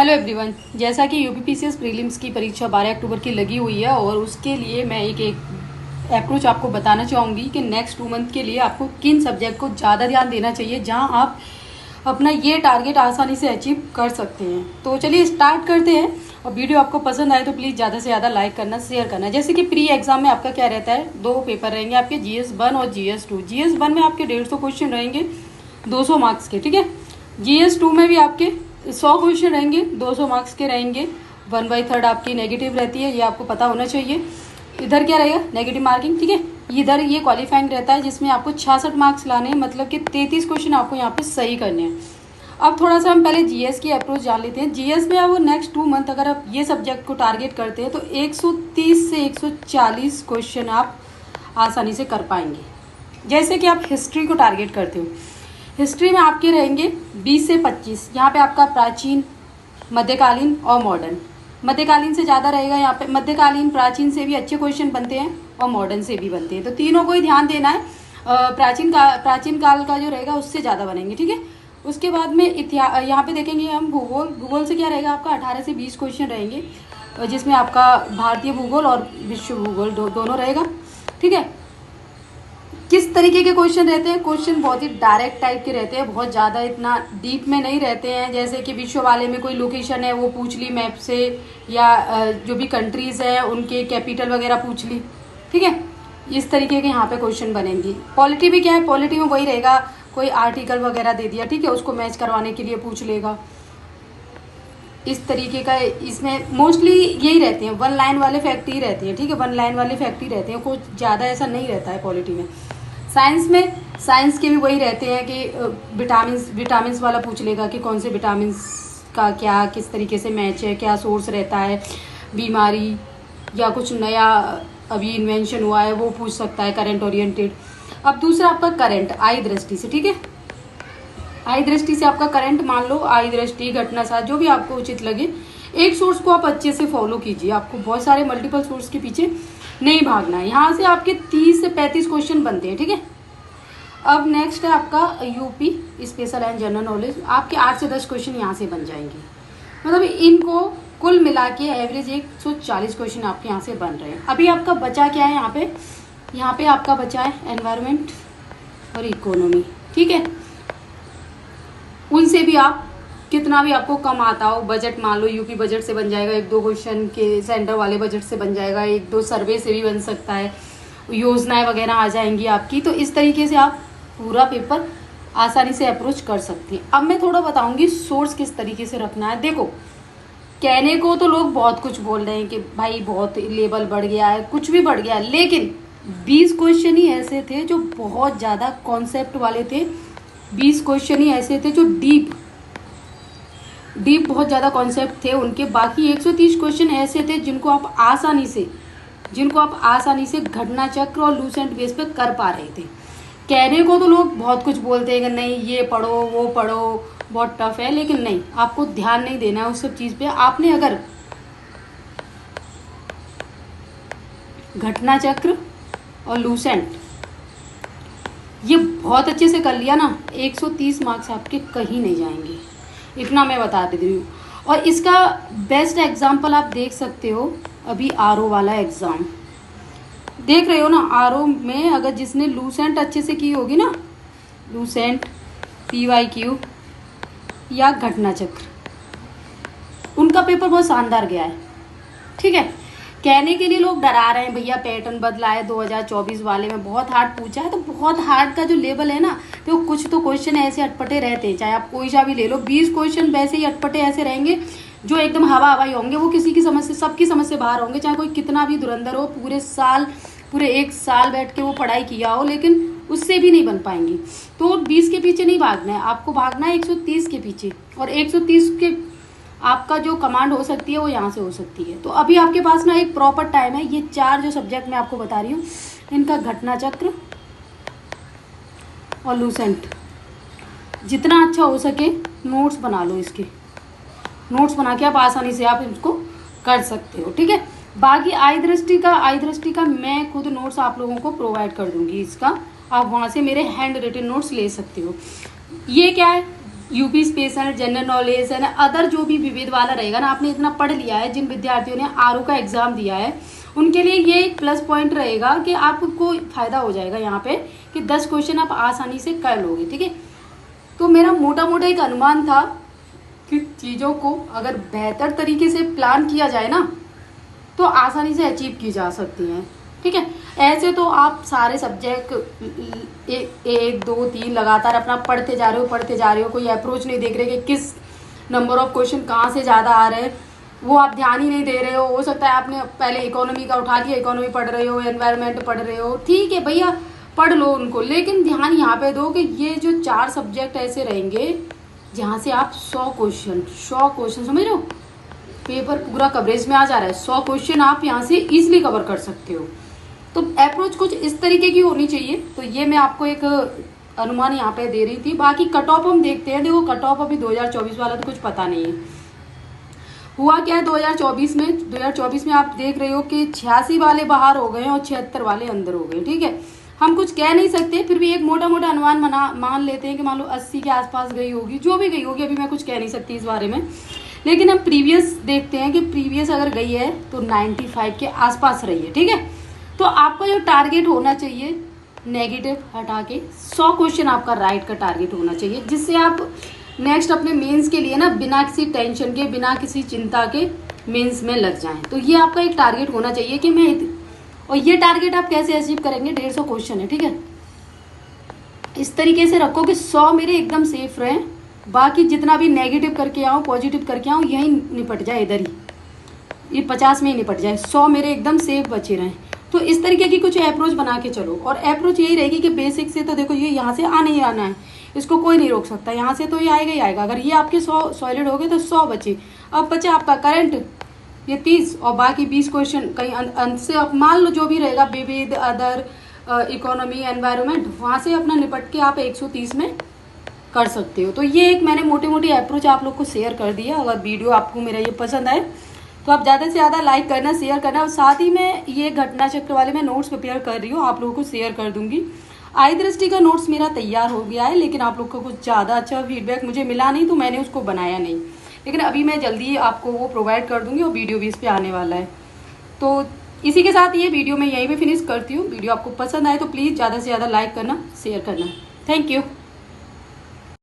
Hello everyone, जैसा कि UPPCS prelims की परीक्षा 12 अक्टूबर की लगी हुई है और उसके लिए मैं एक अप्रोच आपको बताना चाहूँगी कि नेक्स्ट 2 मंथ के लिए आपको किन सब्जेक्ट को ज़्यादा ध्यान देना चाहिए जहां आप अपना ये टारगेट आसानी से अचीव कर सकते हैं। तो चलिए स्टार्ट करते हैं। और वीडियो आपको पसंद आए तो प्लीज़ ज़्यादा से ज़्यादा लाइक करना, शेयर करना। जैसे कि प्री एग्जाम में आपका क्या रहता है, 2 पेपर रहेंगे आपके, GS1 और GS2। GS1 में आपके 150 क्वेश्चन रहेंगे 200 मार्क्स के, ठीक है। GS2 में भी आपके 100 क्वेश्चन रहेंगे 200 मार्क्स के रहेंगे। 1/3 आपकी नेगेटिव रहती है, ये आपको पता होना चाहिए। इधर क्या रहेगा, नेगेटिव मार्किंग, ठीक है। इधर ये क्वालिफाइंग रहता है जिसमें आपको 66 मार्क्स लाने हैं, मतलब कि 33 क्वेश्चन आपको यहाँ पे सही करने हैं। अब थोड़ा सा हम पहले जीएस की अप्रोच जान लेते हैं। जीएस में अब नेक्स्ट 2 मंथ अगर आप ये सब्जेक्ट को टारगेट करते हैं तो 130 से 140 क्वेश्चन आप आसानी से कर पाएंगे। जैसे कि आप हिस्ट्री को टारगेट करते हो, हिस्ट्री में आपके रहेंगे 20 से 25। यहाँ पे आपका प्राचीन, मध्यकालीन और मॉडर्न। मध्यकालीन से ज़्यादा रहेगा यहाँ पे। मध्यकालीन, प्राचीन से भी अच्छे क्वेश्चन बनते हैं और मॉडर्न से भी बनते हैं, तो तीनों को ही ध्यान देना है। प्राचीन काल का जो रहेगा उससे ज़्यादा बनेंगे, ठीक है। उसके बाद में इतिहास, यहाँ पे देखेंगे हम भूगोल। भूगोल से क्या रहेगा, आपका 18 से 20 क्वेश्चन रहेंगे, जिसमें आपका भारतीय भूगोल और विश्व भूगोल दोनों रहेगा, ठीक है। किस तरीके के क्वेश्चन रहते हैं, क्वेश्चन बहुत ही डायरेक्ट टाइप के रहते हैं, बहुत ज़्यादा इतना डीप में नहीं रहते हैं। जैसे कि विश्व वाले में कोई लोकेशन है वो पूछ ली मैप से, या जो भी कंट्रीज़ हैं उनके कैपिटल वगैरह पूछ ली, ठीक है। इस तरीके के यहाँ पे क्वेश्चन बनेंगी। पॉलिटी भी क्या है, पॉलिटी में वही रहेगा, कोई आर्टिकल वगैरह दे दिया, ठीक है, उसको मैच करवाने के लिए पूछ लेगा। इस तरीके का इसमें मोस्टली यही रहते हैं, 1 लाइन वाले फैक्ट ही रहते हैं, ठीक है। 1 लाइन वाले फैक्ट ही रहते हैं, कुछ ज़्यादा ऐसा नहीं रहता है पॉलिटी में। साइंस में, साइंस के भी वही रहते हैं कि विटामिन्स वाला पूछ लेगा कि कौन से विटामिन्स का क्या किस तरीके से मैच है, क्या सोर्स रहता है, बीमारी या कुछ नया अभी इन्वेंशन हुआ है वो पूछ सकता है, करंट ओरिएंटेड। अब दूसरा आपका करंट, आई दृष्टि से, ठीक है। आई दृष्टि से आपका करंट मान लो, आई दृष्टि, घटना साथ, जो भी आपको उचित लगे। एक सोर्स को आप अच्छे से फॉलो कीजिए, आपको बहुत सारे मल्टीपल सोर्स के पीछे नहीं भागना है। यहाँ से आपके 30 से 35 क्वेश्चन बनते हैं, ठीक है। अब नेक्स्ट है आपका UP special and general knowledge. आपके 8 से 10 क्वेश्चन यहाँ से बन जाएंगे, मतलब इनको कुल मिला के एवरेज 140 क्वेश्चन आपके यहाँ से बन रहे हैं। अभी आपका बचा क्या है यहाँ पे आपका बचा है एनवायरमेंट और इकोनॉमी, ठीक है। उनसे भी आप कितना भी आपको कम आता हो, बजट मान लो यूपी बजट से बन जाएगा, 1-2 क्वेश्चन के सेंटर वाले बजट से बन जाएगा, 1-2 सर्वे से भी बन सकता है, योजनाएं वगैरह आ जाएंगी आपकी। तो इस तरीके से आप पूरा पेपर आसानी से अप्रोच कर सकती हैं। अब मैं थोड़ा बताऊंगी सोर्स किस तरीके से रखना है। देखो, कहने को तो लोग बहुत कुछ बोल रहे हैं कि भाई बहुत लेवल बढ़ गया है, कुछ भी बढ़ गया है, लेकिन 20 क्वेश्चन ही ऐसे थे जो बहुत ज़्यादा कॉन्सेप्ट वाले थे। 20 क्वेश्चन ही ऐसे थे जो डीप बहुत ज़्यादा कॉन्सेप्ट थे उनके। बाकी 130 क्वेश्चन ऐसे थे जिनको आप आसानी से घटना चक्र और लूसेंट बेस पे कर पा रहे थे। कहने को तो लोग बहुत कुछ बोलते हैं कि नहीं ये पढ़ो वो पढ़ो बहुत टफ है, लेकिन नहीं, आपको ध्यान नहीं देना है उस सब चीज़ पे। आपने अगर घटना चक्र और लूसेंट ये बहुत अच्छे से कर लिया ना, 130 मार्क्स आपके कहीं नहीं जाएंगे, इतना मैं बता दे रही हूँ। और इसका बेस्ट एग्जाम्पल आप देख सकते हो, अभी आरओ वाला एग्ज़ाम देख रहे हो ना। आरओ में अगर जिसने लूसेंट अच्छे से की होगी ना, लूसेंट, PYQ या घटना चक्र, उनका पेपर बहुत शानदार गया है, ठीक है। कहने के लिए लोग डरा रहे हैं भैया पैटर्न बदला है 2024 वाले में, बहुत हार्ड पूछा है। तो बहुत हार्ड का जो लेवल है ना, तो कुछ तो क्वेश्चन ऐसे अटपटे रहते हैं, चाहे आप कोई सा भी ले लो। 20 क्वेश्चन वैसे ही अटपटे ऐसे रहेंगे जो एकदम हवाई होंगे, वो किसी की समझ से, सबकी समझ से बाहर होंगे। चाहे कोई कितना भी धुरंधर हो, पूरे 1 साल बैठ के वो पढ़ाई किया हो, लेकिन उससे भी नहीं बन पाएंगी। तो 20 के पीछे नहीं भागना है, आपको भागना है 130 के पीछे। और 130 के आपका जो कमांड हो सकती है वो यहाँ से हो सकती है। तो अभी आपके पास ना एक प्रॉपर टाइम है, ये 4 जो सब्जेक्ट मैं आपको बता रही हूँ, इनका घटना चक्र और लूसेंट जितना अच्छा हो सके नोट्स बना लो। इसके नोट्स बना के आप आसानी से आप इसको कर सकते हो, ठीक है। बाकी आई दृष्टि का मैं खुद नोट्स आप लोगों को प्रोवाइड कर दूंगी। इसका आप वहाँ से मेरे हैंड रिटन नोट्स ले सकते हो। ये क्या है, यूपी स्पेशल, जनरल नॉलेज है ना, अदर जो भी विविध वाला रहेगा ना, आपने इतना पढ़ लिया है, जिन विद्यार्थियों ने आरओ का एग्जाम दिया है उनके लिए ये एक प्लस पॉइंट रहेगा कि आपको फायदा हो जाएगा यहाँ पे कि 10 क्वेश्चन आप आसानी से कर लोगे। ठीक है, तो मेरा मोटा मोटा एक अनुमान था कि चीज़ों को अगर बेहतर तरीके से प्लान किया जाए ना तो आसानी से अचीव की जा सकती हैं। ठीक है, ऐसे तो आप सारे सब्जेक्ट एक दो तीन लगातार अपना पढ़ते जा रहे हो, कोई अप्रोच नहीं देख रहे कि किस नंबर ऑफ क्वेश्चन कहाँ से ज़्यादा आ रहे हैं, वो आप ध्यान ही नहीं दे रहे हो सकता है आपने पहले इकोनॉमी का उठा लिया, इकोनॉमी पढ़ रहे हो, एनवायरनमेंट पढ़ रहे हो, ठीक है भैया पढ़ लो उनको, लेकिन ध्यान यहाँ पे दो कि ये जो 4 सब्जेक्ट ऐसे रहेंगे जहाँ से आप 100 क्वेश्चन समझ रहे हो, पेपर पूरा कवरेज में आ जा रहा है, 100 क्वेश्चन आप यहाँ से इजीली कवर कर सकते हो। तो अप्रोच कुछ इस तरीके की होनी चाहिए। तो ये मैं आपको एक अनुमान यहाँ पे दे रही थी। बाकी कट ऑफ हम देखते हैं। देखो कट ऑफ अभी 2024 वाला तो कुछ पता नहीं है हुआ क्या है 2024 में आप देख रहे हो कि 86 वाले बाहर हो गए और 76 वाले अंदर हो गए। ठीक है, हम कुछ कह नहीं सकते, फिर भी एक मोटा मोटा अनुमान मान लेते हैं कि मान लो 80 के आसपास गई होगी, जो भी गई होगी, अभी मैं कुछ कह नहीं सकती इस बारे में। लेकिन हम प्रीवियस देखते हैं कि प्रीवियस अगर गई है तो 95 के आसपास रही है। ठीक है, तो आपका जो टारगेट होना चाहिए नेगेटिव हटा के 100 क्वेश्चन आपका राइट का टारगेट होना चाहिए, जिससे आप नेक्स्ट अपने मेंस के लिए ना बिना किसी टेंशन के, बिना किसी चिंता के मेंस में लग जाएं। तो ये आपका एक टारगेट होना चाहिए कि मैं, और ये टारगेट आप कैसे अचीव करेंगे, 150 क्वेश्चन है। ठीक है, इस तरीके से रखो कि 100 मेरे एकदम सेफ रहें, बाकी जितना भी नेगेटिव करके आऊँ पॉजिटिव करके आऊँ यही निपट जाए, इधर ही ये 50 में ही निपट जाए, 100 मेरे एकदम सेफ बचे रहें। तो इस तरीके की कुछ अप्रोच बना के चलो, और अप्रोच यही रहेगी कि बेसिक से तो देखो ये यहाँ से आना ही आना है, इसको कोई नहीं रोक सकता, यहाँ से तो ये आएगा ही आएगा। अगर ये आपके 100 सॉलिड हो गए तो 100 बचे। अब बचा आपका करंट ये 30 और बाकी 20 क्वेश्चन कहीं अंत से आप मान लो जो भी रहेगा विविध, अदर, इकोनॉमी, एनवायरनमेंट, वहाँ से अपना निपट के आप 130 में कर सकते हो। तो ये एक मैंने मोटे मोटे अप्रोच आप लोग को शेयर कर दिया। अगर वीडियो आपको मेरा ये पसंद आए तो आप ज़्यादा से ज़्यादा लाइक करना, शेयर करना, और साथ ही में ये घटना चक्र वाले मैं नोट्स प्रिपेयर कर रही हूँ, आप लोगों को शेयर कर दूंगी। आई दृष्टि का नोट्स मेरा तैयार हो गया है, लेकिन आप लोग को कुछ ज़्यादा अच्छा फीडबैक मुझे मिला नहीं तो मैंने उसको बनाया नहीं, लेकिन अभी मैं जल्दी आपको वो प्रोवाइड कर दूंगी और वीडियो भी इस पर आने वाला है। तो इसी के साथ ये वीडियो मैं यहीं पे फिनिश करती हूँ। वीडियो आपको पसंद आए तो प्लीज़ ज़्यादा से ज़्यादा लाइक करना, शेयर करना। Thank you.